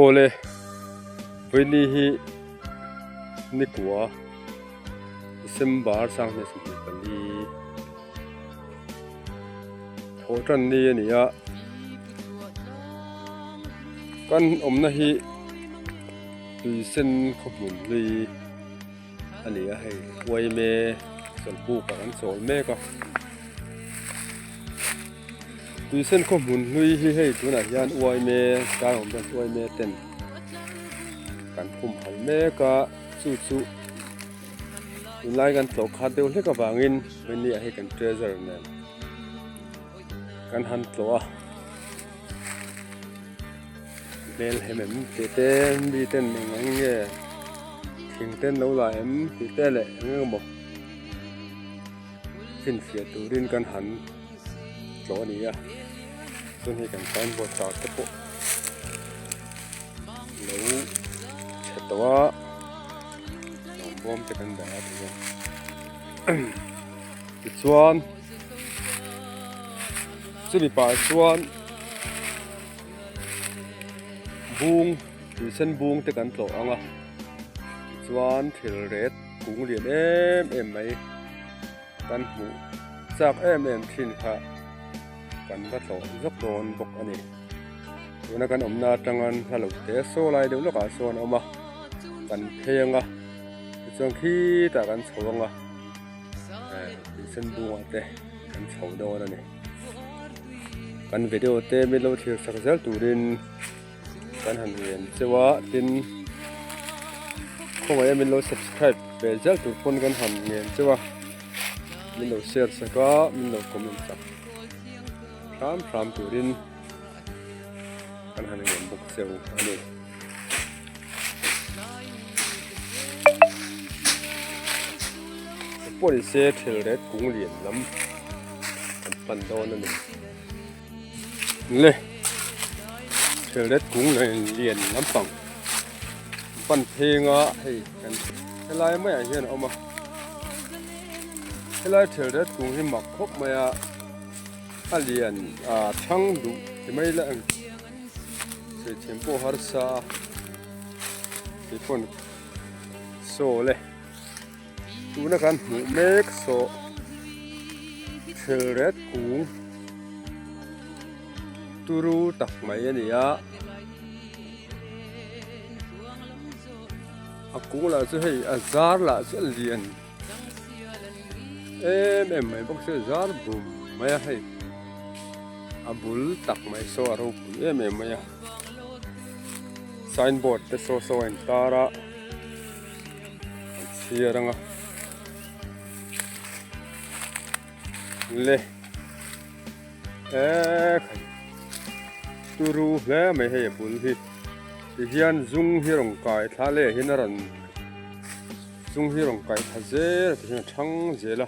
ole veni hi nikwa December sang ne sum pali thotan ni ania kan omna hi tuisen khopun li ania hai wai me sol pu ka an sol me ka tuisen khopun lui hi hei tuna hian wai me ka om dan wai me ten kan khum hal me ka chu lai kan to kha deu le ka wangin veni a hi kan treasure ne kan han to a mel hemem te ten bi ten ngang nge thing ten lo la em ti te le nge mo fin fia turin kan han to ni a sun hi kan sign board ta te po lo chetwa bom te kan da tu chuan chumi pa chuan bung tuisen bung te kan tlo anga chuan thil ret kung lian em mai kan hu chak em thin kha kan va tlo zok don bok ani tuna kan omna tangan halo te so lai deu lo ka son oma kan phenga chuan khi ta kan chhawanga tuisen bung ate kan chhaw don ani kan video te mi lo thir sak zal turin kan han yen chewa tin khong ai min lo subscribe pe zal tur pon kan han yen chewa min lo share saka min lo comment sak ram turin kan han yen bok seu ani poli se thil ret kung lian lam kan pan don ani le thil ret kung lian lam pang pan phenga hei kan helai mai a hian oma helai thil ret kung hi mak khop maya a lian a thang du ti mai la ang se tempo har sa ti pon so le tuna kan mu mek so thil ret kung turu tak mai ania a kung la chu hei a zar la chu lian em mai bok se zar bum mai hei a bul tak mai so aro em mai signboard te so en tara siranga le turu le mai hei bul hi hian zung hi rong kai thla le hin ran zung hi rong kai tha ze ti thang zela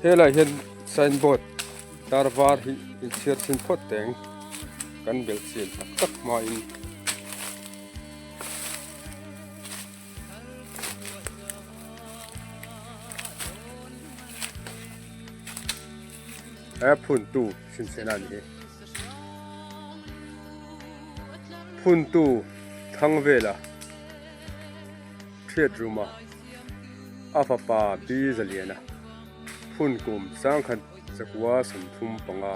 hela hian signboard tarwar hi in sir sin phot teng kan bel sin tak ma in phun tu sin senan hi phun tu thang vela thiet ruma afa pa bi zaliana phun kum sang khan zakwa sam thum panga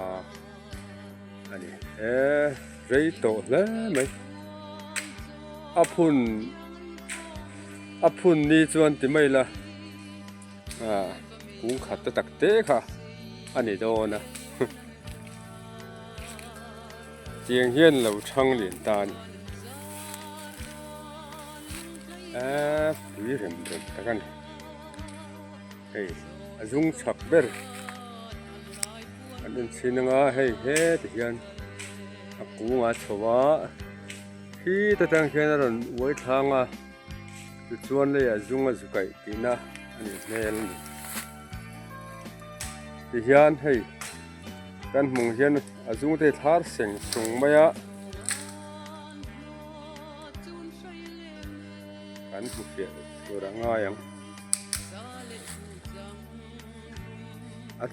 ani rei to la mai aphun ni chuan ti mai la kung khat ta tak te kha ani dona chiang hian lo thang lin ta ni pui rem ta kan hei azung chak ber an sinanga hei he ti hian a kunga chowa hi ta tang hian ron wai thanga chu chuan le azunga zukai tina ani mel ni ti hian hei kan mung hian azung te thar seng sung maya kan mu fe suranga yang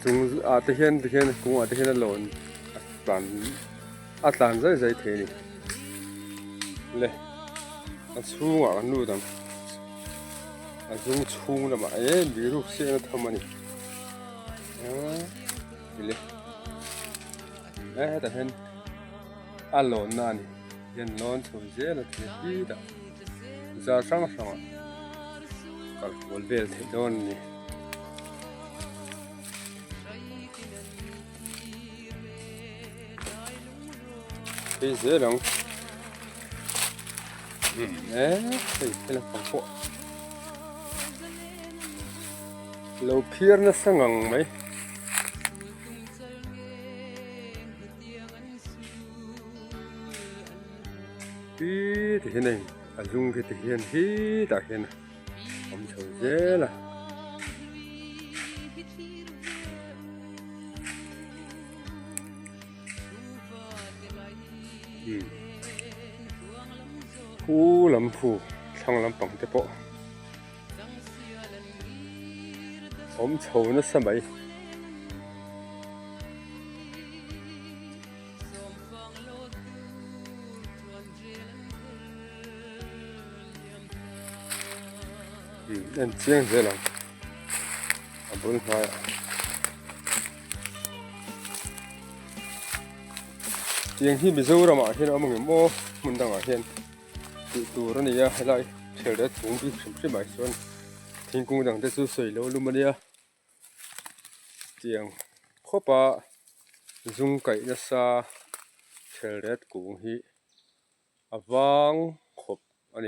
chung te hian kung te hian alon tlan zai the ni le chunga kan lu dang chung chung lama biru se na thamani le ta hian alon na ni hian lon thu je na the hi da za sang sang kal bol vel the don ni bây giờ đang cái là phòng hộ lâu phía nó sang ngang mấy thì thế này dùng cái thể hiện thì đã hiện ông cháu dễ là cú lắm phù thằng lắm bằng cái bộ ông cháu nó sao vậy em chiang dễ lắm bốn hoa chiang hi bị dâu rồi mà hiện ông người mua muốn đăng ở hiện tụ đó này hay lại chờ đấy cũng bị sụp bài xuân thiên cung đằng tây sôi lâu luôn mà đi chiang khó ba dùng cái nó xa chờ đấy cũng hi vang khop anh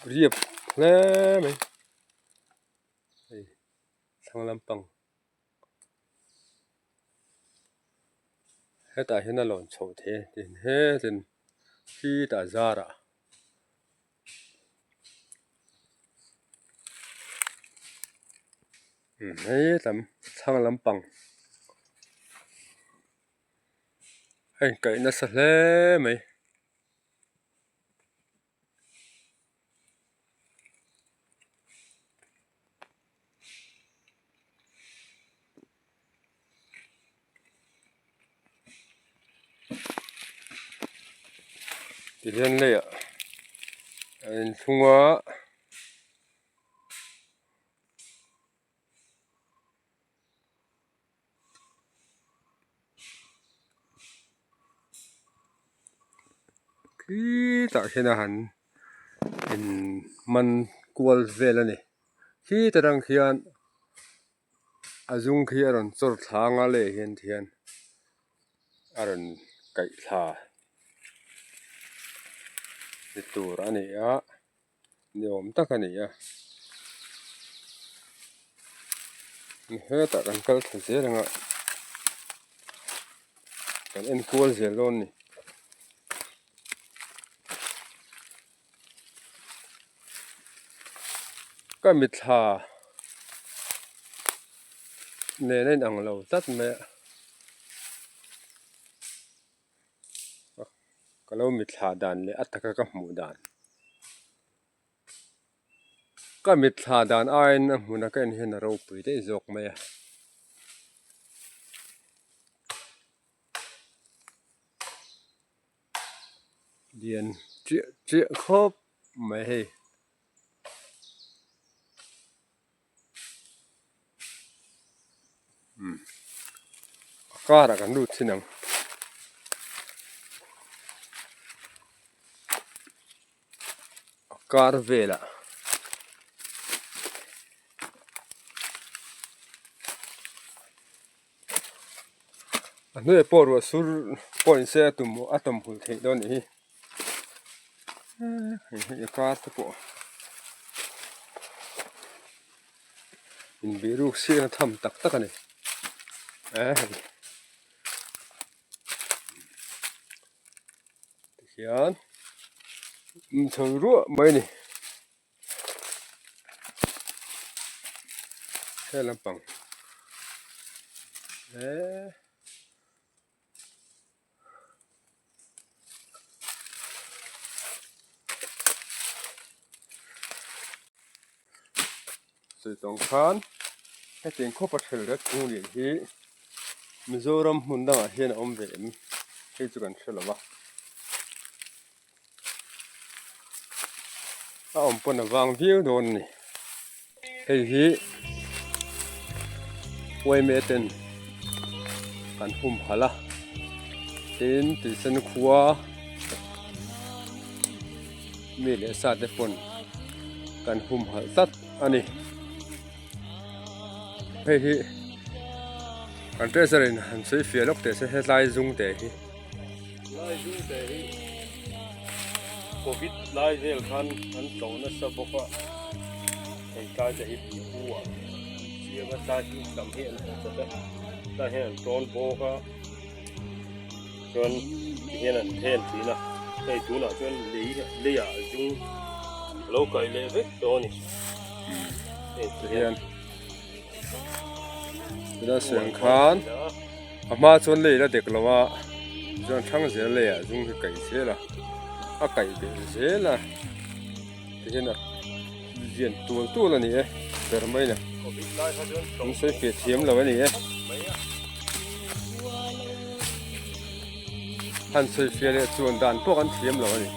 riệp lẽ mày thằng làm bằng hết tại hiện là lộn xộn thế thì hết thì khi đã ra rồi hết tầm thằng làm bằng anh cái nó sạch lẽ mày thì lên đây ạ anh không có khi tại hiện là hẳn in man qual về là này khi ta đang khian azung khi aron chor thanga le hian thian aron kai tha ni tur ani a niom tak ani a ni he ta kan kal tha se ranga kan en kual zelon ni ka mi tha ne nên ang lo tat me kalau mi tha dan le ataka ka mu dan ka mi tha dan ain huna ka en hen ro pui te jok me dian chi khop me he ka ra kan lu thinang kar vela anu por wa sur point se tum atom hul the don ni e ka ta po in biru se na tham tak tak ani hian thằng rúa mấy này แค่ลำปังสุดตรงข้านให้ถึงข้อปัจเจกกรุงเรียนที่มิโซรัมมุ่งดังเห็นอมเวมให้จุกันเชลวะอมปนวางวิวโดนนี่ให้ที่ไว้เมตันกันหุ่มหละตินติสันขัวมีเลสาเดฟอนกันหุ่มหละสัตอันนี้ให้ที่อันเตอร์เซรินหันสวยเฟียล็อกเตะเสียลายจุงเตะที่ลายจุงเตะที่โควิดลายเรื่องคันอันโตนั่นสบก็เหตุการณ์จะอีกหัวเสียมาตายที่สำเพ็ญจะได้ได้เห็นโจนโบก็จนเห็นเห็นทีน่ะใช่ตัวน่ะจนเลี้ยจุงโลกไกลเลยเว้ยตัวนี้เห็นเราเสียงคานอามาชนเลยแล้วเด็กเราว่าจนทั้งเสียเลยจุงไก่เสียละไก่เป็นเสียละที่เห็นน่ะเรียนตัวละนี่แต่ทำไมเนี่ยต้องใช้เกล็ดเทียมเราไว้นี่หันใช้เฟียเลยส่วนด่านพวกกันเทียมเราไว้นี่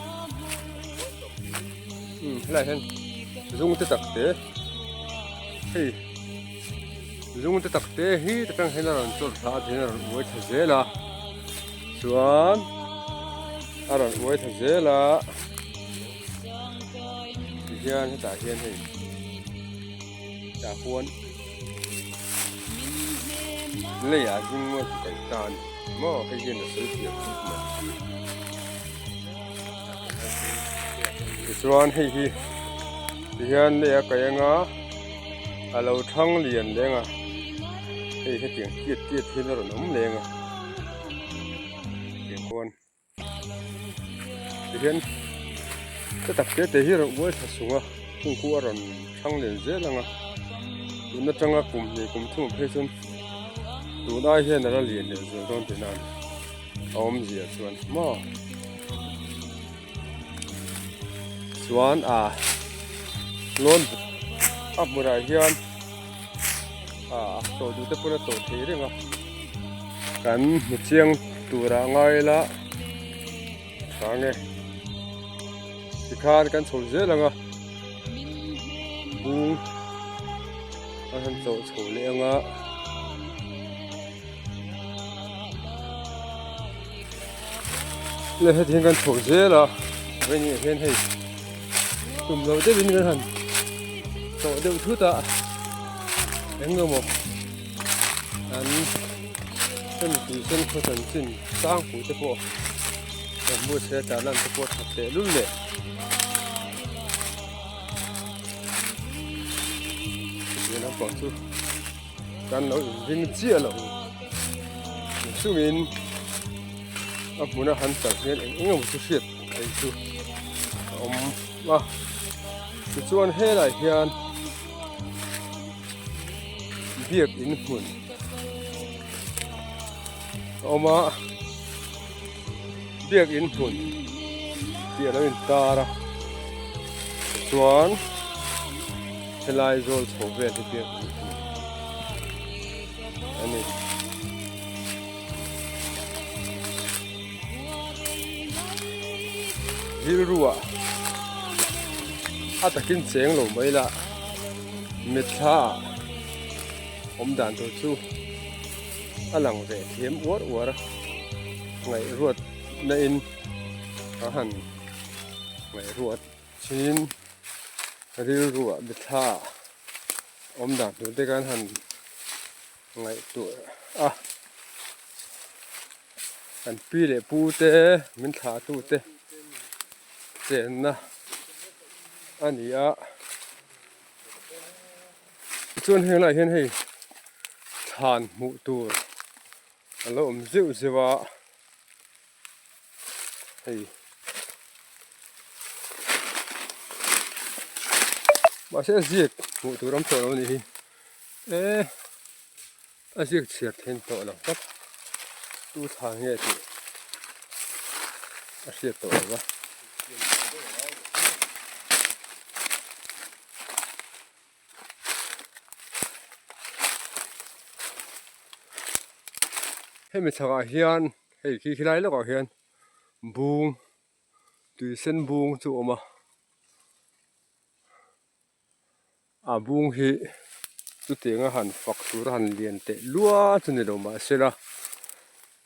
อะไรเห็นจุงจะตักเตะเฮ้ยจุงจะตักเตะเฮ้ยแต่ตั้งเห็นเราจุดพลาดเห็นเราไว้ทำเสียละส่วนเราไว้ทำเสียละที่เฮียนให้ตาเฮียนให้ตาควรเลยอยากยิ่งว่าไก่ตานหม้อให้เย็นสวยเสียบมาส่วนให้ที่เฮียนเลยไก่งาเราทั้งเรียนเลยงาให้เตียงเกียดที่เราหนุ่มเลยงาเตียงควรเฮียนก็ตักเตะที่เราไว้ทัศน์งาคุ้งคู่เราทั้งเรียนเจ้าละงาดูนัดจังกลุ่มนี้กลุ่มทุ่งเพชรดูได้เห็นเราเรียนเดี๋ยวต้องเป็นนั่นอมเสียส่วนหม้อส่วนล้นมุราเฮียนตัวดูแต่พวกนั้นตัวเทียงกันมุเชียงตัวร่างไงละทางไงที่ขาดกันโฉเสียละงบุ้งอันนั้นโฉเลี้ยงเลยให้ทิ้งกันโฉเสียละไม่เนี่ยเห็นให้กลุ่มเราได้เป็นกันหันโฉเดือดทุตะเอ็งก็บอกอันเป็นผู้เส้นคนสันสินสร้างผู้เจ้าพ่อแต่เมื่อเสียจากนั้นเจ้าพ่อทับเตะรุ่นเลยเดี๋ยวน้ำปอดสู้กันเราวิ่งเจี๊ยเราสู้มินมุนหันจากเนี่ยเอ็งก็บอกเสียดไอ้สู้มาส่วนให้หลายเฮียนเบียกอินหุ่นเอามาเบียกอินหุ่นเบียกแล้วอินตาระส่วนเฮลัยโซลโซเวที่เบียกอินหุ่นอันนี้ฮิรัวอาตะกินเสียงหลงไม่ละเมท่าผมด่านตัวสู้อลังเวทเทียมอวดไงรวดในอินอาหารไงรวดชิ้นริวรัวเมท่าผมด่านตัวในการหันไงตัวอันปีเลปูเตมินท่าตัวเตเจนนะอันนี้ส่วนเห็นอะไรเห็นให้ทานหมูตัวแล้วซิวซิวะให้มาเสียสิหมูตัวรำตัวนี้ asiak chiat hen to lo tak tu thang nge ti asiat to wa hemi changa hian hei khi khilai lo ka hian bung tui sen bung chu oma a bung hi chu tenga han fak tur han lian te lua chuni lo ma sela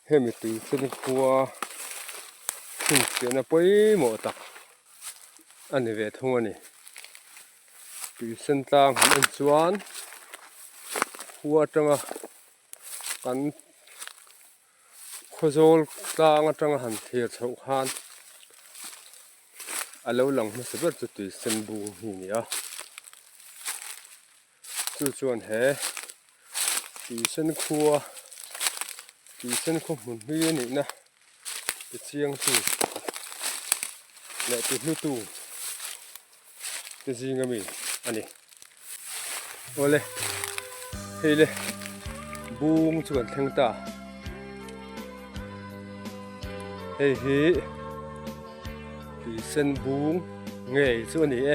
hemi tui sen khua thing chena poi mo tak ani ve thung ani tui sen tlang han chuan khua tanga kan khozol tlang atanga han thir chho khan alo lang ma sabar chu tui sen bung hi ni a chu chuan he tui sen khua mun hi ni na ti chiang chu le ti hnu tu ti jinga mi ani ole hele bung chu kan thleng ta hei hi tui sen bung nge chu ani e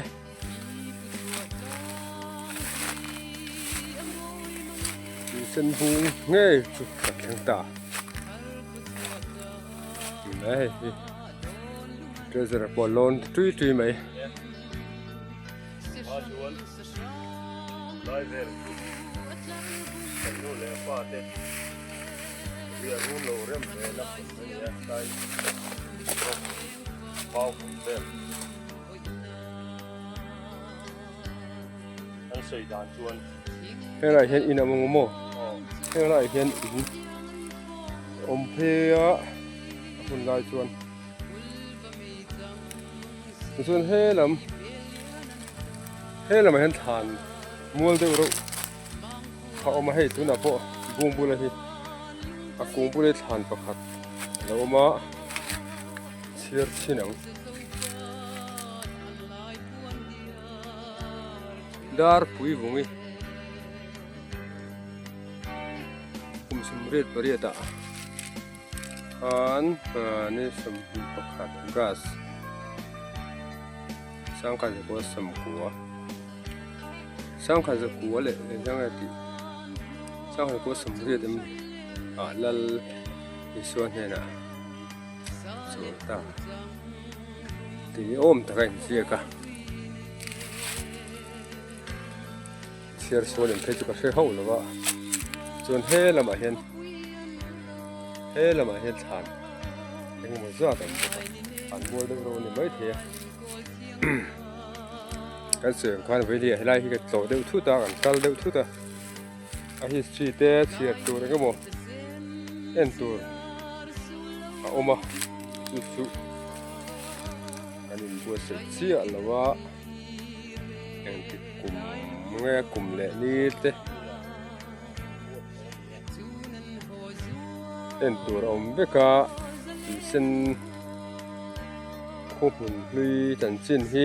tui sen bung nge chu kan thleng ta này bây giờ là bỏ lon truy truy mấy thế này hiện in ở mông mồ thế này hiện in phê áคนลายชวนเฮ้ลำมาเห็นฐานมัวเดือดเขาเอามาให้ตัวน่ะพวกบุ้งบุ้งเลยอากุ้งบุ้งเลยฐานประคับแล้วมาเชียร์ชินังดาร์ปุยบุ้งคุมสมเร็จบริยดานี่สมบูรณ์ประคับก๊าซสร้างการจะก่อสมกัวสร้างการจะกัวเลยยังไงที่สร้างการก่อสมบูรณ์ลัลในส่วนนี้นะส่วนต่างที่โอมตะไคร้เสียกะเสียส่วนนี้เพชรก็เสียหัวแล้วว่าส่วนเฮละมาเห็นทานยังไม่ทราบอันบัวเรื่องนี้ไม่เที่ยการเสื่อมการวิเลียให้ไล่ที่กระโดดเดือดทุตากันการเดือดทุตาอาฮิสชีเตะเสียตัวนี่ก็โมเอ็นตัวออกมาสุดอันนี้บัวเสียแล้วว่าอย่างที่กลุ่มเงี้ยกลุ่มเล่นี่เตะเอ็นตัวอมเบกาที่เส้นคู่หุ่นลุยจันจินฮี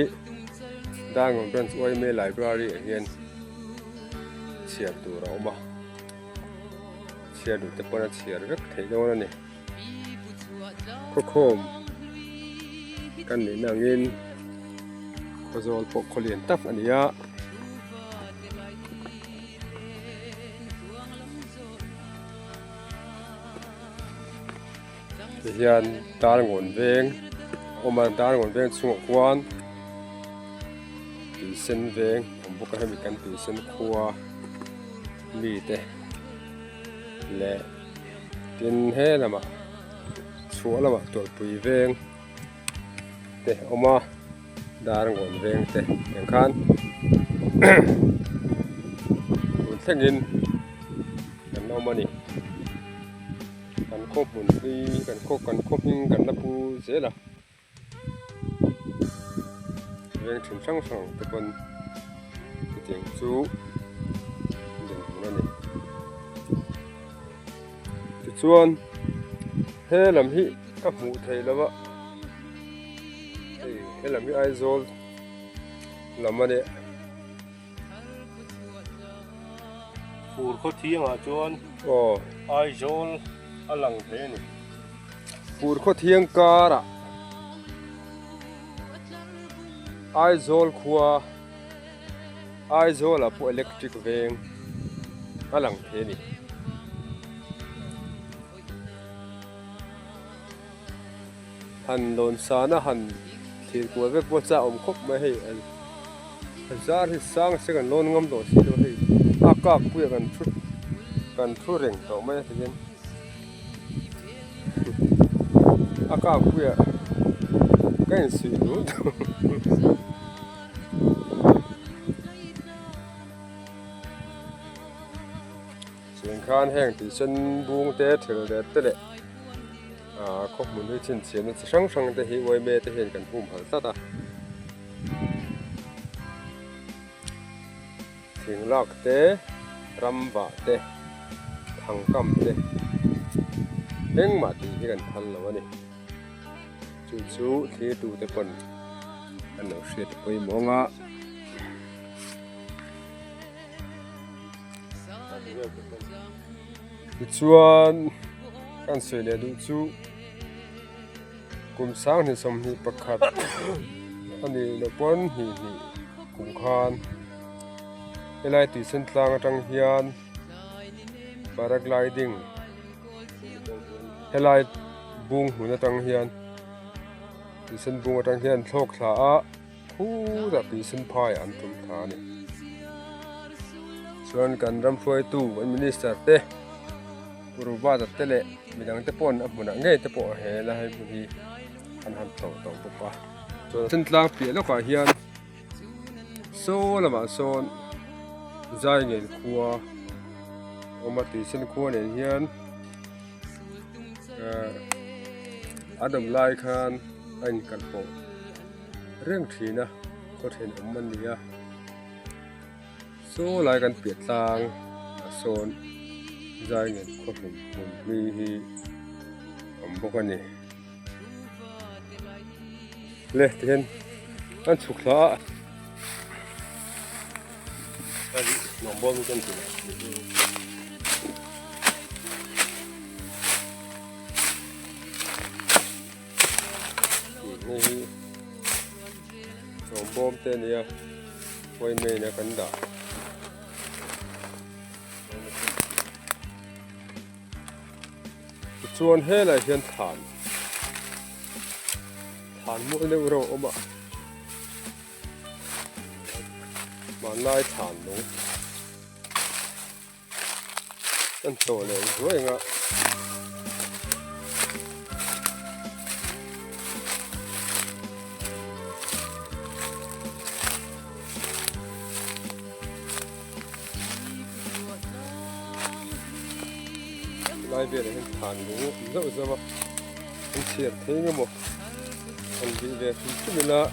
ด้านของBranch Oil Mill Library เห็นเชียร์ตัวเรามาเชียร์ดูแต่ปนเชียร์เล็กเท่านั้นนี่โคมกันนี่นางอินโคโซลปกโคเลียนตับอันนี้เฮียนตาหงอนเวงออกมาตาหงอนเวงสงครามตีเส้นเวงผมบอกให้มีการตีเส้นครัวมีแต่และกินแห้ละมาชัวละมาตัวปุยเวงแต่ออกมาดารงอนเวงแต่อย่างคันหุ่นเส้นกินกันเอามานี่กันคบหุ่นตีกันคบหิงกันละปูเสียละเรื่องถึงช่างส่องตะบนเสียงจูเดี๋ยวนั่นเองจุดส่วนเฮลำฮีกับหมูไทยแล้ววะเฮลำฮีไอโซลลำมาเนี่ย ปูนเขาทิ้งอ่ะจวน โอ้ ไอโจลอลังเทนี่ ปูดข้อเทียงการะไอโซลขัวไอโซลอะพวกอิเล็กทริกเวงอะหลังเทนี่หันโดนสานะหันทีกัวเวกบัวจะอมคบไม่ให้อันจาที่สร้างเสกันโลนงมโดดสิด้วยอากาศเพื่อกันชุดกันชุดเร่งต่อไม่ได้เย็นอากาศเพื่อกันสีนู้ดเสียงคานแห้งที่ฉันบุงเตะเถอเด็ดเตะข้อมูลที่ชิ้นเสียนช่างแต่เหตุไว้เมแต่เห็นกันพุ่มหันซะตาถึงลากเตะรำบะเตะทางกำเตะเอ็งมาตีให้กันทันแล้ววะนี่จู่ๆที่ดูแต่คนอันนั้นเสียดไปมองอ่ะชวนกันสวยเนี่ยดูจู่กลุ่มสร้างที่สมหิประคัดอันนี้เราป้อนหิกลุ่มคานเวลาตีเส้นทางจังเฮียนบารักไลดิ้งเวลาบุงหัวจังเฮียนตีเส้นบุงจังเฮียนโชคลาคู่แต่ตีเส้นพายอันตุมทานี่ส่วนกันรำฟวยตู้วันมินิสเตอร์เตะรูปว่าแต่เตะเละมีดังเตะปนอับมุนง่ายเตะปนเฮละให้บุรีอันหันต่อปุ๊บปะส่วนเส้นทางเปลี่ยนแล้วก็เฮียนโซ่ละมาโซนใจเงินครัวเอามาตีเส้นครัวเนี่ยเฮียนอาดัมไลคานอันกันโปเรื่องทีนะก็เห็นมันเนี่ยโซ่ลายกันเปลี่ยนทางโซนใจเงินก็ผมมีผมบอกว่านี่เละเห็นอันสุขละอันนี้น้องบอลมีกันตัวนี่น้องบอลเต้นเนี่ยไว้เมย์นะกันด่าชวนให้อะไรเห็นฐานมุ้งเลี้ยวเราออกมาไล่ฐานลงนั่นโตเลยสวยงามไล่เบียดให้ฐานลงเยอะจังวะมันเฉียดทิ้งกันหมดอันนี้เลยขึ้นไปละ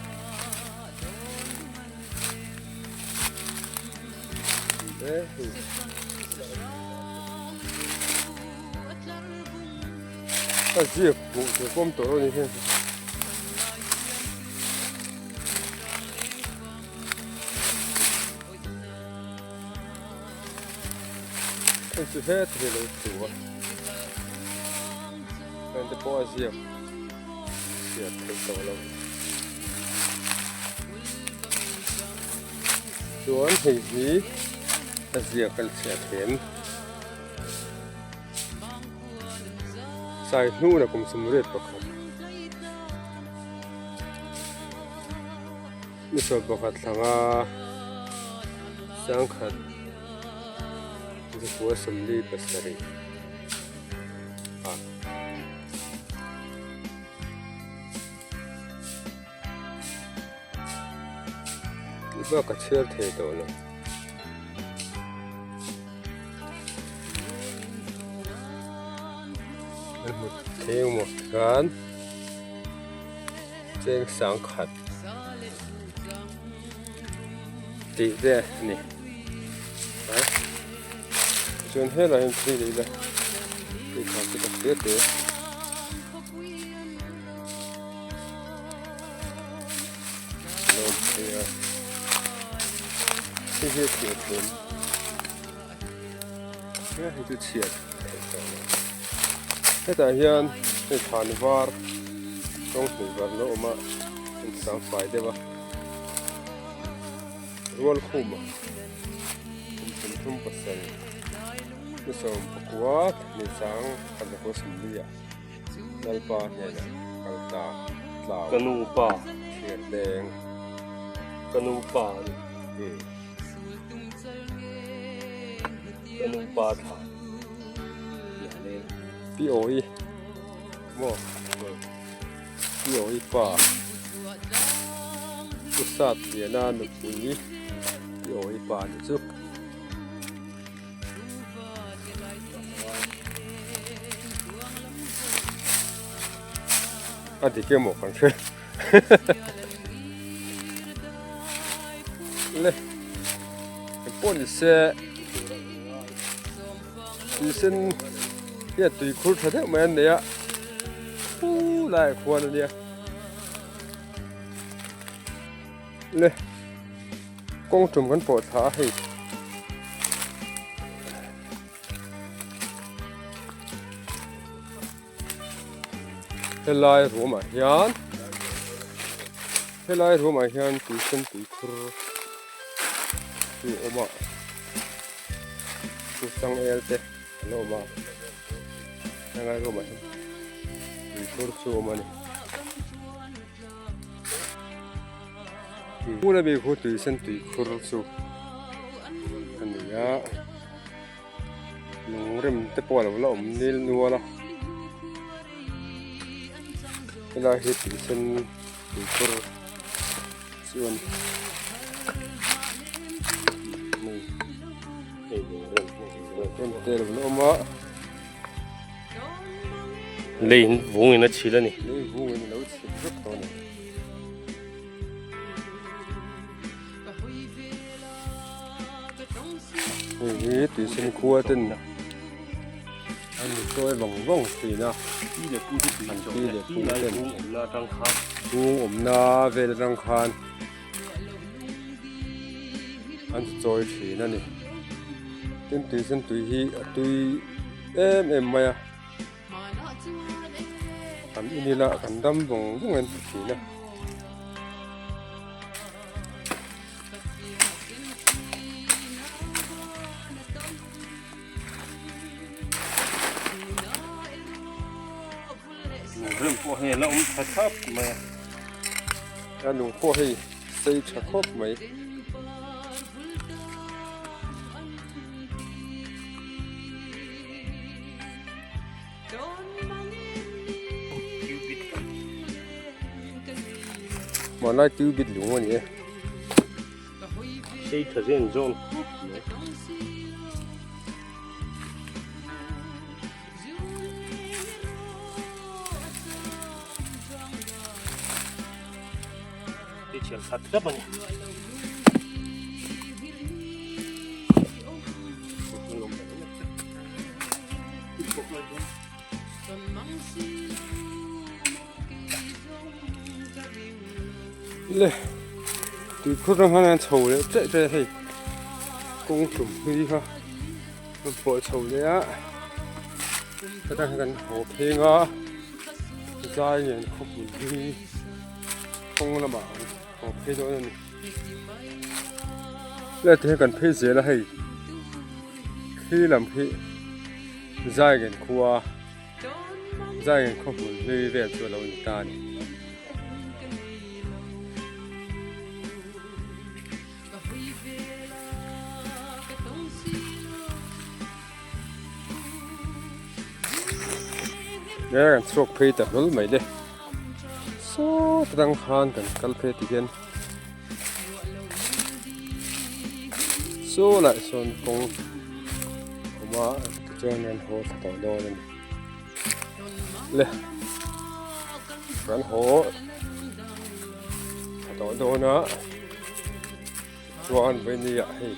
ถ้าเจียบบุกจะก้มตัวนี่เห็นมันจะเฮ็ดให้เราตัวมันจะพอเจียบถึงตัวเราส่วนที่นี้จะเจียบกันเสียเห็นใส่นู่นนะผมสำเร็จประคับมีส่วนประคับทางสังขัดจะหัวสำลีปัสสรีก็กระเชือกเทตัวเลยมันหมดเทหมดกันเจงสังขัดตีเด้นี่ฮะส่วนให้เราเห็นตีเลยละตีขาดจะเสียเตะลมเทียที่เทียบ เนี่ยให้ดูเฉียดให้แต่เฮียนให้ฐานวาร์ต้องหนีวาร์แล้วออกมาเป็นสามฝ่ายได้ปะรัวคุ้มเป็นทุ่มปัสสาวะไม่สมประกวดในสังกันจะโคสมเลียนัลปาเนี่ยนะกัลตาลาว กระนูป่า เขียดแดง กระนูป่านี่กระนูป่าถาอย่างนี้ พี่โอ้ยโม่พี่โอ้ยป่ากุศลเดียนาหนุปุยพี่โอ้ยป่าเนี่ยจุ๊บอันที่เกี่ยวหมกกันใช่เลยป้อนเสียดิฉันเนี่ยตุยคุดทัดมันเนี่ยอู้หลายคนเนี่ยเลยกงจุ่มกันปวดขาให้เฮลายรู้มาเฮียนเฮลายรู้มาเฮียนตุยฉันตุยคุดตุยออกมาตุยสังเอลเตะโลมายังไงรู้มาตุยคุดสู้มานี่พูดอะไรพูดตุยฉันตุยคุดสู้อันนี้อะนุ่งเริ่มเตะปวดแล้วอมนี่นัวละเวลาเห็ดตุยฉันตุยคุดส่วนนี่เรื่อง เริ่มเตะแล้วอมมา เลยวงเงินชีแล้วนี่ นี่หูเงินเราสิบชุดตัวนี่นี่ตุยฉันคัวตึ้นนะอันนี้ตัวว่องสีนะ ที่เด็กพูดที่ปีนจบที่ไรวงผมลาทางค้า หูอมนาเวลรังคารอันจอยสีนั่นนี่ตึ้นตุยฉันตุยฮีตุยมาอะอันนี้ละกันดำว่องเงินสีนะเรื่องพวกเห็นแล้วผมทับมา อันหนูพ่อให้ใส่ชักครบไหมมาไล่ติ้วบิดหลวงวันนี้ ใช้ทะเบียนจนที่เชียงสัตว์ก็มันเลยตุยคุดรังคารโฉเลยเจ๊ให้กงจุ่มพี่ค่ะมันปวดโฉเลยอะก็ตั้งกันโหเพลงอ่ะใจเย็นครบดีคงละหมาดโหเพลงตัวนั้นแล้วที่กันเพลงเสียแล้วให้ขี้ลำขี้ใจเย็นครัวใจเย็นครบดีเรียกตัวเราในตาเนี่ยเนี่ยกันสโตรกเพย์แต่รู้ไหมเด้โซ่ตั้งคานกันกัลเพย์ที่เห็นโซ่ละส่วนกงผมว่าเจ้าเนี่ยโหต่อโดนเลยกันโหต่อโดนนะชวนไปนี่อ่ะให้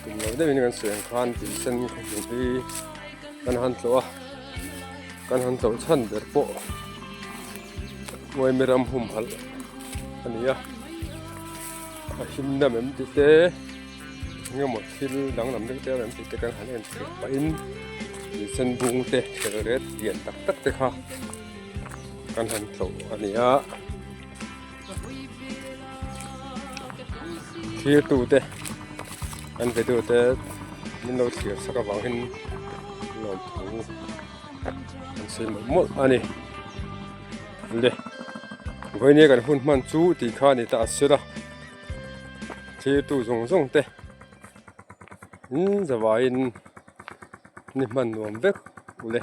กลุ่มเราได้มีการเสียงคานตีเส้นของที่กันหันตัวชั้นเดือดโปะมวยไม่รำหุ่มหัลอันนี้อ่ะหิมน้ำมันติเต nghe một thil đắng lắm thế làm gì cái hắn em sẽ phải sân bung tê chờ đấy điện tắc tắc tê ha căn hắn thổ anh nhá khi tụ tê anh phải tụ tê mình lâu thiệt sắc vàng hình làm thủ anh sẽ một anh đây với những cái hôn man chú thì khá là ta sẽ đó khi tụ rong rong tê giờ vậy ni man nuông vek ule